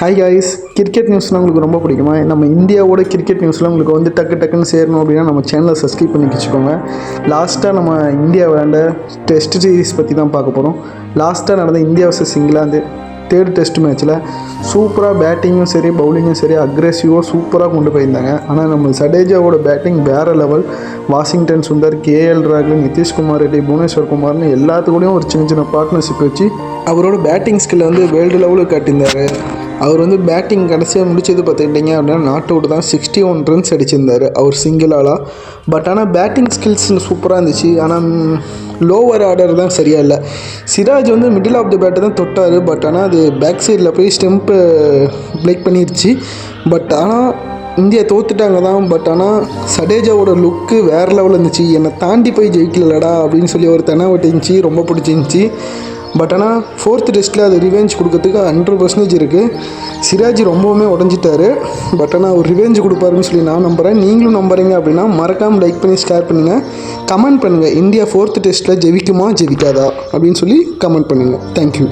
Hi guys, cricket நியூஸ்லாம் உங்களுக்கு ரொம்ப பிடிக்குமா? நம்ம இந்தியாவோட கிரிக்கெட் நியூஸ்லாம் உங்களுக்கு வந்து டக்குன்னு சேரணும் அப்படின்னா நம்ம சேனலை சப்ஸ்கிரைப் பண்ணி வச்சுக்கோங்க. லாஸ்ட்டாக நம்ம இந்தியா விளையாண்ட டெஸ்ட் சீரிஸ் பற்றி தான் பார்க்க போகிறோம். லாஸ்ட்டாக நடந்த India versus England third test மேட்ச்சில் சூப்பராக பேட்டிங்கும் சரி பவுலிங்கும் சரி அக்ரெசிவாக சூப்பராக கொண்டு போயிருந்தாங்க. ஆனால் நம்ம சடேஜாவோட பேட்டிங் வேறு லெவல். வாஷிங்டன் சுந்தர், கேஎல் ராகுல், நிதிஷ்குமார் ரெட்டி, புவனேஸ்வர் குமார்னு எல்லாத்துக்கூடையும் ஒரு சின்ன பார்ட்னர்ஷிப் வச்சு அவரோட பேட்டிங் ஸ்கில்லை வந்து வேர்ல்டு லெவலுக்கு காட்டியிருந்தார். அவர் வந்து பேட்டிங் கடைசியாக முடிச்சது பார்த்துக்கிட்டிங்க அப்படின்னா நாட் அவுட் தான். 61 ரன்ஸ் அடிச்சிருந்தார் அவர் சிங்கிள் ஆளாக. பட் ஆனால் பேட்டிங் ஸ்கில்ஸ் சூப்பராக இருந்துச்சு. ஆனால் லோவர் ஆர்டர் தான் சரியாக இல்லை. சிராஜ் வந்து மிடில் ஆஃப் த பேட்டை தான் தொட்டார். பட் ஆனால் அது பேக் சைடில் போய் ஸ்டெம்ப்பு பிரேக் பண்ணிடுச்சு. பட் ஆனால் இந்தியா தோத்துட்டாங்க தான். பட் ஆனால் சடேஜாவோட லுக்கு வேறு லெவலில் இருந்துச்சு. என்னை தாண்டி போய் ஜெயிக்கலடா அப்படின்னு சொல்லி ஒரு தெனாவட்டிருந்துச்சு, ரொம்ப பிடிச்சிருந்துச்சி. பட் ஆனால் ஃபோர்த் டெஸ்ட்டில் அது ரிவெஞ்ச் கொடுக்கறதுக்கு 100% இருக்குது. சிராஜ் ரொம்பவுமே உடஞ்சிட்டாரு. பட் ஆனால் அவர் ரிவெஞ்ச் கொடுப்பாருன்னு சொல்லி நான் நம்புகிறேன். நீங்களும் நம்புறீங்க அப்படின்னா மறக்காமல் லைக் பண்ணி ஷேர் பண்ணுங்கள், கமெண்ட் பண்ணுங்கள். இந்தியா ஃபோர்த் டெஸ்ட்டில் ஜெயிக்குமா ஜெயிக்காதா அப்படின்னு சொல்லி கமெண்ட் பண்ணுங்கள். தேங்க்யூ.